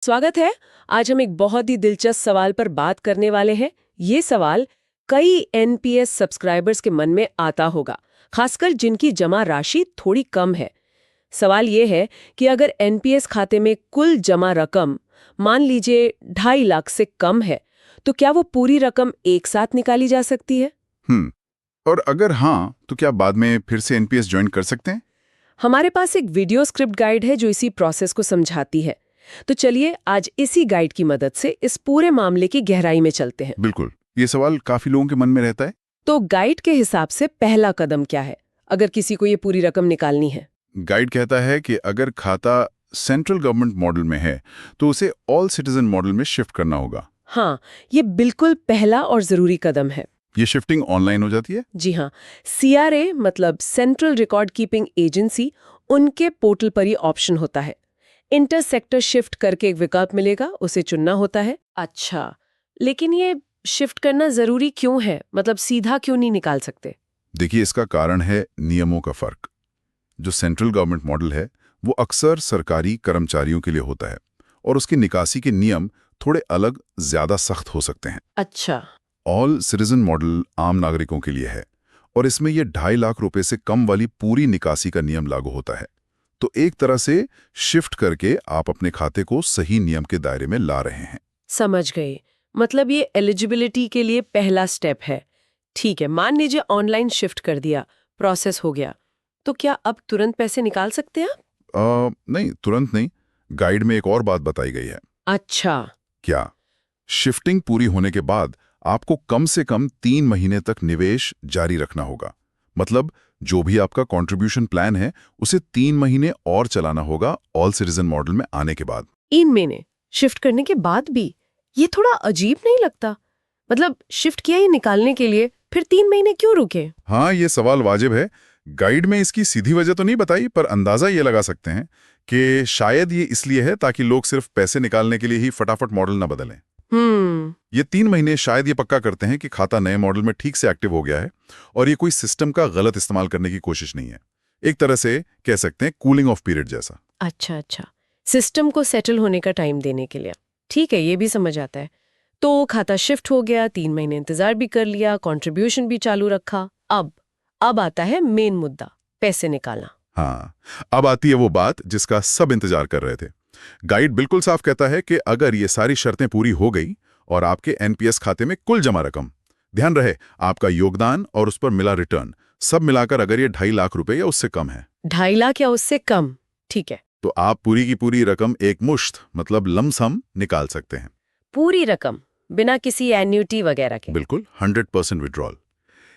स्वागत है। आज हम एक बहुत ही दिलचस्प सवाल पर बात करने वाले हैं। ये सवाल कई एनपीएस सब्सक्राइबर्स के मन में आता होगा, खासकर जिनकी जमा राशि थोड़ी कम है। सवाल ये है कि अगर एनपीएस खाते में कुल जमा रकम मान लीजिए 2.5 लाख से कम है, तो क्या वो पूरी रकम एक साथ निकाली जा सकती है? और अगर हाँ, तो क्या बाद में फिर से एनपीएस ज्वाइन कर सकते हैं? हमारे पास एक वीडियो स्क्रिप्ट गाइड है जो इसी प्रोसेस को समझाती है। तो चलिए आज इसी गाइड की मदद से इस पूरे मामले की गहराई में चलते हैं। बिल्कुल, ये सवाल काफी लोगों के मन में रहता है। तो गाइड के हिसाब से पहला कदम क्या है अगर किसी को ये पूरी रकम निकालनी है? गाइड कहता है कि अगर खाता सेंट्रल गवर्नमेंट मॉडल में है, तो उसे ऑल सिटीजन मॉडल में शिफ्ट करना होगा। हाँ, ये बिल्कुल पहला और जरूरी कदम है। ये शिफ्टिंग ऑनलाइन हो जाती है? जी हाँ, सीआरए मतलब सेंट्रल रिकॉर्ड कीपिंग एजेंसी, उनके पोर्टल पर ही ऑप्शन होता है। इंटर सेक्टर शिफ्ट करके एक विकल्प मिलेगा, उसे चुनना होता है। अच्छा, लेकिन ये शिफ्ट करना जरूरी क्यों है? मतलब सीधा क्यों नहीं निकाल सकते? देखिए, इसका कारण है नियमों का फर्क। जो सेंट्रल गवर्नमेंट मॉडल है, वो अक्सर सरकारी कर्मचारियों के लिए होता है और उसकी निकासी के नियम थोड़े अलग, ज्यादा सख्त हो सकते हैं। अच्छा। ऑल सिटीजन मॉडल आम नागरिकों के लिए है और इसमें यह 2.5 लाख रुपए से कम वाली पूरी निकासी का नियम लागू होता है। तो एक तरह से शिफ्ट करके आप अपने खाते को सही नियम के दायरे में ला रहे हैं। समझ गई। मतलब ये एलिजिबिलिटी के लिए पहला स्टेप है। ठीक है, मान लीजिए ऑनलाइन शिफ्ट कर दिया, प्रोसेस हो गया, तो क्या अब तुरंत पैसे निकाल सकते हैं आप? नहीं, तुरंत नहीं। गाइड में एक और बात बताई गई है। अच्छा। क्या? शिफ्टिंग पूरी होने के बाद आपको कम से कम 3 महीने तक निवेश जारी रखना होगा। मतलब जो भी आपका कंट्रीब्यूशन प्लान है, उसे 3 महीने और चलाना होगा ऑल सिटीजन मॉडल में आने के बाद। 3 महीने शिफ्ट करने के बाद भी? ये थोड़ा अजीब नहीं लगता? मतलब शिफ्ट किया ही निकालने के लिए, फिर 3 महीने क्यों रुके? हाँ, ये सवाल वाजिब है। गाइड में इसकी सीधी वजह तो नहीं बताई, पर अंदाजा ये लगा सकते हैं कि शायद ये इसलिए है ताकि लोग सिर्फ पैसे निकालने के लिए ही फटाफट मॉडल न बदलें। ये 3 महीने शायद ये पक्का करते हैं कि खाता नए मॉडल में ठीक से एक्टिव हो गया है और ये कोई सिस्टम का गलत इस्तेमाल करने की कोशिश नहीं है। एक तरह से कह सकते हैं कूलिंग ऑफ पीरियड जैसा। अच्छा अच्छा, सिस्टम को सेटल होने का टाइम देने के लिए। ठीक है, ये भी समझ आता है। तो खाता शिफ्ट हो गया, 3 महीने इंतजार भी कर लिया, कंट्रीब्यूशन भी चालू रखा। अब आता है मेन मुद्दा, पैसे निकालना। हाँ, अब आती है वो बात जिसका सब इंतजार कर रहे थे। गाइड बिल्कुल साफ कहता है कि अगर ये सारी शर्तें पूरी हो गई और आपके एनपीएस खाते में कुल जमा रकम, ध्यान रहे आपका योगदान और उस पर मिला रिटर्न, सब मिलाकर अगर ये 2.5 लाख रुपए या उससे कम है, 2.5 लाख या उससे कम, ठीक है, तो आप पूरी की पूरी रकम एक मुश्त मतलब लमसम निकाल सकते हैं। पूरी रकम बिना किसी एन्युटी वगैरह के? बिल्कुल, 100% विड्रॉल।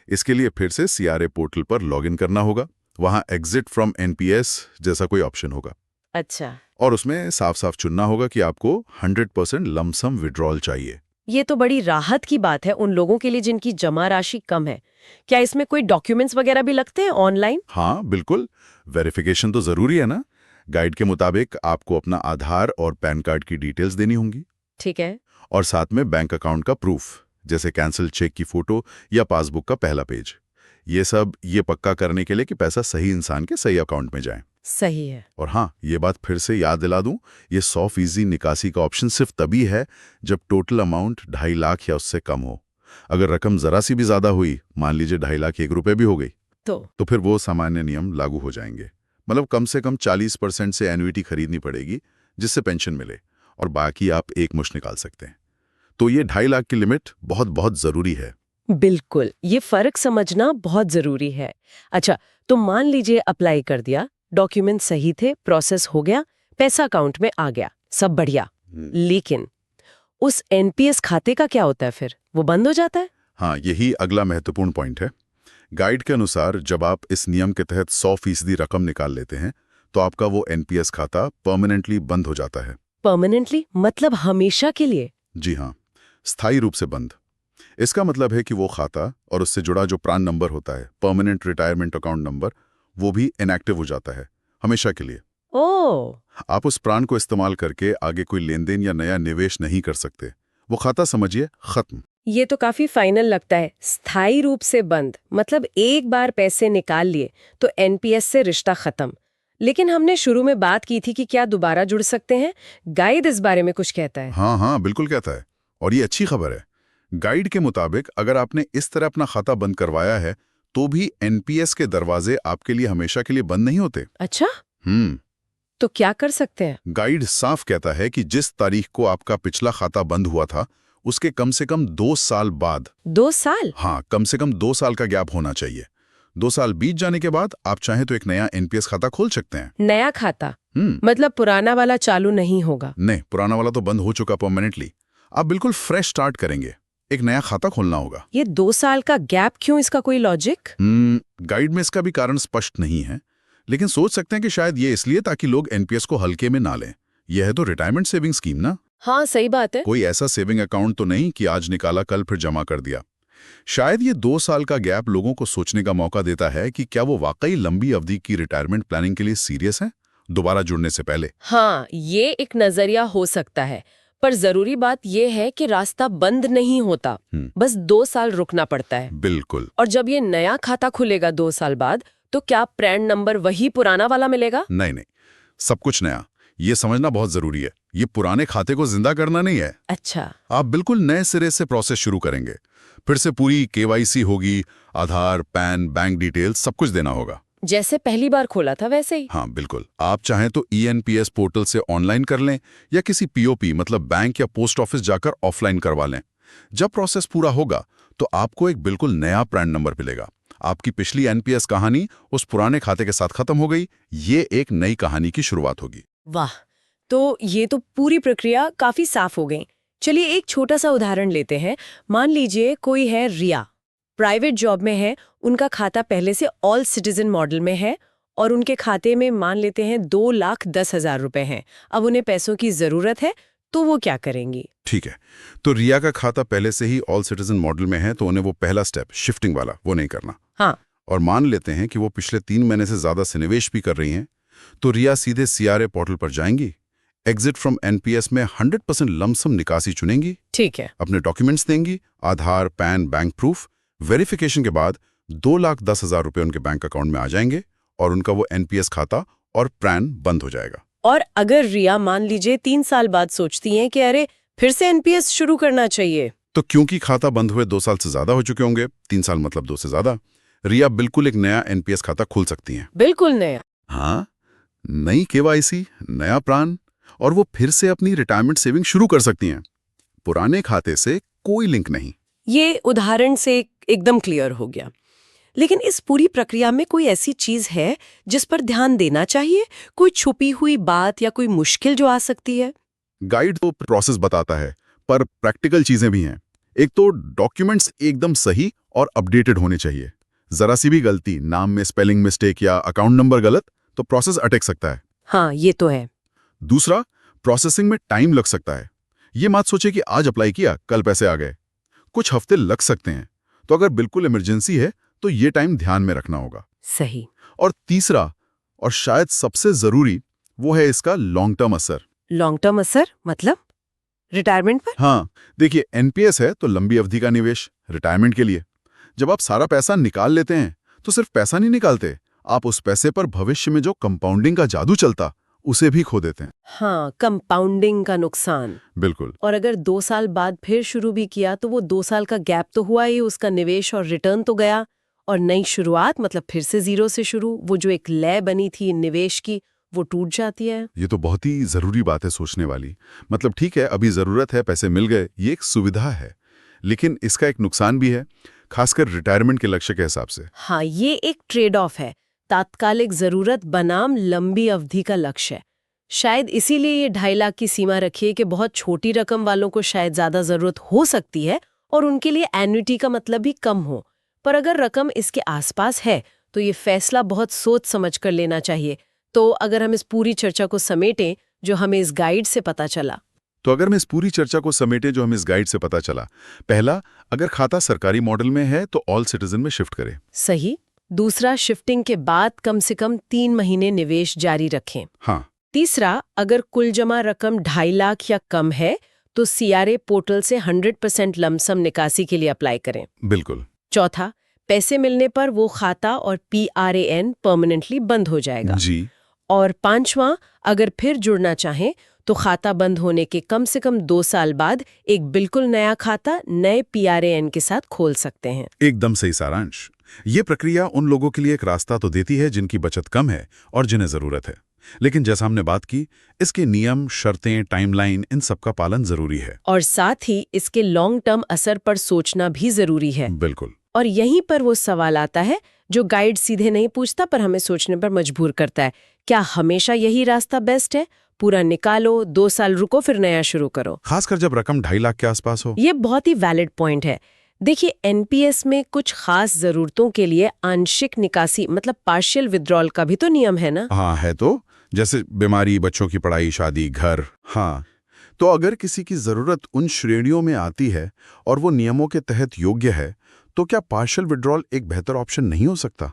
इसके लिए फिर से सीआरए पोर्टल पर लॉगिन करना होगा। वहां एग्जिट फ्रॉम एनपीएस जैसा कोई ऑप्शन होगा। अच्छा, और उसमें साफ साफ चुनना होगा कि आपको 100% लमसम विड्रॉल चाहिए। ये तो बड़ी राहत की बात है उन लोगों के लिए जिनकी जमा राशि कम है। क्या इसमें कोई डॉक्यूमेंट्स वगैरह भी लगते हैं ऑनलाइन? हाँ, बिल्कुल, वेरिफिकेशन तो जरूरी है ना। गाइड के मुताबिक आपको अपना आधार और पैन कार्ड की डिटेल्स देनी होंगी। ठीक है। और साथ में बैंक अकाउंट का प्रूफ, जैसे कैंसिल चेक की फोटो या पासबुक का पहला पेज। ये सब ये पक्का करने के लिए कि पैसा सही इंसान के सही अकाउंट में जाए। सही है। और हाँ, ये बात फिर से याद दिला दूं, ये 100% निकासी का ऑप्शन सिर्फ तभी है जब टोटल अमाउंट 2.5 लाख या उससे कम हो। अगर रकम जरा सी भी ज्यादा हुई, मान लीजिए 2.5 लाख 1 रुपए भी हो गई, तो फिर वो सामान्य नियम लागू हो जाएंगे। मतलब कम से कम 40% से एन्युइटी खरीदनी पड़ेगी जिससे पेंशन मिले, और बाकी आप एक मुश्त निकाल सकते हैं। तो ये 2.5 लाख की लिमिट बहुत बहुत जरूरी है। बिल्कुल, ये फर्क समझना बहुत जरूरी है। अच्छा, तो मान लीजिए अप्लाई कर दिया, डॉक्यूमेंट सही थे, प्रोसेस हो गया, पैसा अकाउंट में आ गया, सब बढ़िया। लेकिन उस एनपीएस खाते का क्या होता है फिर? वो बंद हो जाता है? हाँ, यही अगला महत्वपूर्ण पॉइंट है। गाइड के अनुसार जब आप इस नियम के तहत 100% रकम निकाल लेते हैं, तो आपका वो एनपीएस खाता परमानेंटली बंद हो जाता है। परमानेंटली मतलब हमेशा के लिए? जी हाँ, स्थायी रूप से बंद। इसका मतलब है कि वो खाता और उससे जुड़ा जो प्रान नंबर होता है, परमानेंट रिटायरमेंट अकाउंट नंबर, वो भी इनएक्टिव हो जाता है हमेशा के लिए। ओह! आप उस प्रान को इस्तेमाल करके आगे कोई लेनदेन या नया निवेश नहीं कर सकते। वो खाता समझिए खत्म। ये तो काफी फाइनल लगता है। स्थायी रूप से बंद मतलब एक बार पैसे निकाल लिए तो एनपीएस से रिश्ता खत्म। लेकिन हमने शुरू में बात की थी कि क्या दोबारा जुड़ सकते हैं। गाइड इस बारे में कुछ कहता है। हाँ हाँ, बिल्कुल कहता है। और ये अच्छी खबर है। गाइड के मुताबिक अगर आपने इस तरह अपना खाता बंद करवाया है तो भी एनपीएस के दरवाजे आपके लिए हमेशा के लिए बंद नहीं होते। अच्छा, तो क्या कर सकते हैं? गाइड साफ कहता है कि जिस तारीख को आपका पिछला खाता बंद हुआ था उसके कम से कम 2 साल बाद। 2 साल? हाँ, कम से कम 2 साल का गैप होना चाहिए। 2 साल बीत जाने के बाद आप चाहें तो एक नया एनपीएस खाता खोल सकते हैं। नया खाता? मतलब पुराना वाला चालू नहीं होगा? नहीं, पुराना वाला तो बंद हो चुका परमानेंटली। आप बिल्कुल फ्रेश स्टार्ट करेंगे। एक नया खाता खोलना होगा। ये 2 साल का गैप क्यों? इसका कोई लॉजिक? गाइड में इसका भी कारण स्पष्ट नहीं है, लेकिन सोच सकते हैं कि शायद ये इसलिए ताकि लोग एनपीएस को हल्के में ना लें। यह है तो रिटायरमेंट सेविंग स्कीम ना। हाँ, सही बात है। कोई ऐसा सेविंग अकाउंट तो नहीं कि आज निकाला कल फिर जमा कर दिया। शायद ये 2 साल का गैप लोगों को सोचने का मौका देता है कि क्या वो वाकई लंबी अवधि की रिटायरमेंट प्लानिंग के लिए सीरियस हैं, दोबारा जुड़ने से पहले। हाँ, ये एक नजरिया हो सकता है, पर जरूरी बात यह है कि रास्ता बंद नहीं होता, बस 2 साल रुकना पड़ता है। बिल्कुल। और जब ये नया खाता खुलेगा 2 साल बाद, तो क्या प्रैन नंबर वही पुराना वाला मिलेगा? नहीं नहीं, सब कुछ नया। ये समझना बहुत जरूरी है। ये पुराने खाते को जिंदा करना नहीं है। अच्छा। आप बिल्कुल नए सिरे से प्रोसेस शुरू करेंगे। फिर से पूरी केवाईसी होगी, आधार, पैन, बैंक डिटेल्स सब कुछ देना होगा। जैसे पहली बार खोला था वैसे ही? हाँ बिल्कुल। आप चाहें तो ईएनपीएस पोर्टल से ऑनलाइन कर लें या किसी पीओपी मतलब बैंक या पोस्ट ऑफिस जाकर ऑफलाइन करवा लें। जब प्रोसेस पूरा होगा तो आपको एक बिल्कुल नया पैन नंबर मिलेगा। आपकी पिछली एनपीएस कहानी उस पुराने खाते के साथ खत्म हो गई। ये एक नई कहानी की शुरुआत होगी। वाह, तो ये तो पूरी प्रक्रिया काफी साफ हो गई। चलिए एक छोटा सा उदाहरण लेते हैं। मान लीजिए कोई है रिया, प्राइवेट जॉब में है, उनका खाता पहले से ऑल सिटीजन मॉडल में है और उनके खाते में मान लेते हैं 2,10,000 रुपए हैं। अब उन्हें पैसों की जरूरत है, तो वो क्या करेंगी? ठीक है, तो रिया का खाता पहले से ही ऑल सिटीजन मॉडल में है तो उन्हें वो पहला स्टेप शिफ्टिंग वाला वो नहीं करना। हाँ। और मान लेते हैं कि वो पिछले 3 महीने से ज्यादा से निवेश भी कर रही हैं, तो रिया सीधे सीआरए पोर्टल पर जाएंगी, एग्जिट फ्रॉम एनपीएस में 100% लमसम निकासी चुनेंगी। ठीक है। अपने डॉक्यूमेंट्स देंगी, आधार, पैन, बैंक प्रूफ। वेरिफिकेशन के बाद 2,10,000 रुपए उनके बैंक अकाउंट में आ जाएंगे और उनका वो एनपीएस खाता और पैन बंद हो जाएगा। और अगर रिया मान लीजिए 3 साल बाद सोचती हैं कि अरे फिर से एनपीएस शुरू करना चाहिए, तो क्योंकि खाता बंद हुए 2 साल से ज्यादा हो चुके होंगे, 3 साल मतलब 2 से ज्यादा, रिया बिल्कुल एक नया एनपीएस खाता खोल सकती हैं। बिल्कुल नया। हाँ, नई केवाईसी, नया प्राण, और वो फिर से अपनी रिटायरमेंट सेविंग शुरू कर सकती हैं। पुराने खाते से कोई लिंक नहीं। ये उदाहरण से एकदम क्लियर हो गया। लेकिन इस पूरी प्रक्रिया में कोई ऐसी चीज है जिस पर ध्यान देना चाहिए? कोई छुपी हुई बात या कोई मुश्किल जो आ सकती है? गाइड तो प्रोसेस बताता है, पर प्रैक्टिकल चीजें भी हैं। एक तो डॉक्यूमेंट्स एकदम सही और अपडेटेड होने चाहिए। जरा सी भी गलती, नाम में स्पेलिंग मिस्टेक या अकाउंट नंबर गलत, तो प्रोसेस अटक सकता है। हाँ, ये तो है। दूसरा, प्रोसेसिंग में टाइम लग सकता है। ये मत सोचे कि आज अप्लाई किया कल पैसे आ गए, कुछ हफ्ते लग सकते हैं। तो अगर बिल्कुल इमरजेंसी है तो ये टाइम ध्यान में रखना होगा। सही। और तीसरा, और शायद सबसे जरूरी, वो है इसका लॉन्ग टर्म असर। लॉन्ग टर्म असर मतलब रिटायरमेंट पर? हाँ, देखिए, एनपीएस है तो लंबी अवधि का निवेश रिटायरमेंट के लिए। जब आप सारा पैसा निकाल लेते हैं तो सिर्फ पैसा नहीं निकालते, आप उस पैसे पर भविष्य में जो कंपाउंडिंग का जादू चलता उसे भी खो देते हैं। हाँ, कंपाउंडिंग का नुकसान। बिल्कुल। और अगर 2 साल बाद फिर शुरू भी किया तो वो 2 साल का गैप तो हुआ ही, उसका निवेश और रिटर्न तो गया। और नई शुरुआत मतलब फिर से जीरो से शुरू, वो जो एक लय बनी थी निवेश की, वो टूट जाती है। ये तो बहुत ही जरूरी बात है सोचने वाली। मतलब ठीक है, अभी जरूरत है, पैसे मिल गए, ये एक सुविधा है, लेकिन इसका एक नुकसान भी है, खासकर रिटायरमेंट के लक्ष्य के हिसाब से। हाँ, ये एक ट्रेड ऑफ है, तात्कालिक जरूरत बनाम लंबी अवधि का लक्ष्य। शायद इसीलिए ये 2.5 लाख की सीमा रखी है कि बहुत छोटी रकम वालों को शायद ज्यादा जरूरत हो सकती है और उनके लिए एन्युटी का मतलब भी कम हो। पर अगर रकम इसके आसपास है तो ये फैसला बहुत सोच समझ कर लेना चाहिए। तो अगर हम इस पूरी चर्चा को समेटें जो हमें इस गाइड से पता चला, पहला, अगर खाता सरकारी मॉडल में है तो ऑल सिटीजन में शिफ्ट करें। सही। दूसरा, शिफ्टिंग के बाद कम से कम 3 महीने निवेश जारी रखें। हाँ। तीसरा, अगर कुल जमा रकम 2.5 लाख या कम है तो सीआरए पोर्टल से 100% लमसम निकासी के लिए अप्लाई करें। बिल्कुल। चौथा, पैसे मिलने पर वो खाता और पीआरएएन परमानेंटली बंद हो जाएगा। जी। और 5वां, अगर फिर जुड़ना चाहें तो खाता बंद होने के कम से कम 2 साल बाद एक बिल्कुल नया खाता नए PRAN के साथ खोल सकते हैं। एकदम सही सारांश। ये प्रक्रिया उन लोगों के लिए एक रास्ता तो देती है जिनकी बचत कम है और जिन्हें जरूरत है, लेकिन जैसा हमने बात की, इसके नियम, शर्तें, टाइमलाइन, इन सब का पालन जरूरी है। और साथ ही इसके लॉन्ग टर्म असर पर सोचना भी जरूरी है। बिल्कुल। और यहीं पर वो सवाल आता है जो गाइड सीधे नहीं पूछता पर हमें सोचने पर मजबूर करता है। क्या हमेशा यही रास्ता बेस्ट है? पूरा निकालो, 2 साल रुको, फिर नया शुरू करो। खासकर जब रकम 2.5 लाख के आसपास हो। ये बहुत ही वैलिड पॉइंट है। देखिए, NPS में कुछ खास जरूरतों के लिए आंशिक निकासी मतलब पार्शियल विड्रॉल का भी तो नियम है ना? हाँ है तो, जैसे बीमारी, बच्चों की पढ़ाई, शादी, घर। हाँ, तो अगर किसी की जरूरत उन श्रेणियों में आती है और वो नियमों के तहत योग्य है, तो क्या पार्शियल विड्रॉल एक बेहतर ऑप्शन नहीं हो सकता?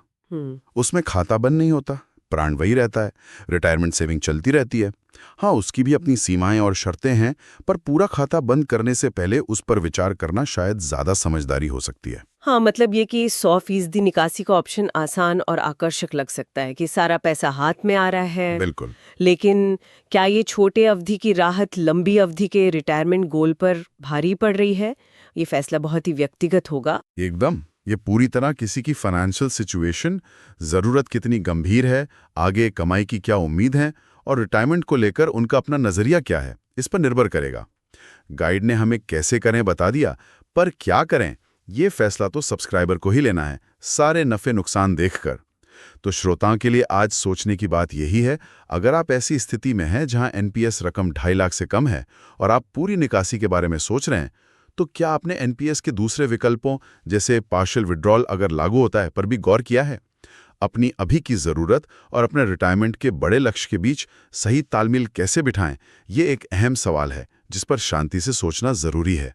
उसमें खाता बंद नहीं होता, प्राण वही रहता है, रिटायरमेंट सेविंग चलती रहती है। हाँ, उसकी भी अपनी सीमाएं और शर्तें हैं, पर पूरा खाता बंद करने से पहले उस पर विचार करना शायद ज्यादा समझदारी हो सकती है। हाँ, मतलब ये कि 100% निकासी का ऑप्शन आसान और आकर्षक लग सकता है कि सारा पैसा हाथ में आ रहा है। बिल्कुल। लेकिन क्या ये छोटे अवधि की राहत लंबी अवधि के रिटायरमेंट गोल पर भारी पड़ रही है? ये फैसला बहुत ही व्यक्तिगत होगा। एकदम। ये पूरी तरह किसी की फाइनेंशियल सिचुएशन, जरूरत कितनी गंभीर है, आगे कमाई की क्या उम्मीद है और रिटायरमेंट को लेकर उनका अपना नजरिया क्या है, इस पर निर्भर करेगा। गाइड ने हमें कैसे करें बता दिया, पर क्या करें ये फैसला तो सब्सक्राइबर को ही लेना है, सारे नफे नुकसान देखकर। तो श्रोताओं के लिए आज सोचने की बात यही है, अगर आप ऐसी स्थिति में हैं जहां NPS रकम 2.5 लाख से कम है और आप पूरी निकासी के बारे में सोच रहे हैं, तो क्या आपने NPS के दूसरे विकल्पों जैसे पार्शियल विड्रॉल अगर लागू होता है पर भी गौर किया है? अपनी अभी की जरूरत और अपने रिटायरमेंट के बड़े लक्ष्य के बीच सही तालमेल कैसे बिठाएं, ये एक अहम सवाल है जिस पर शांति से सोचना जरूरी है।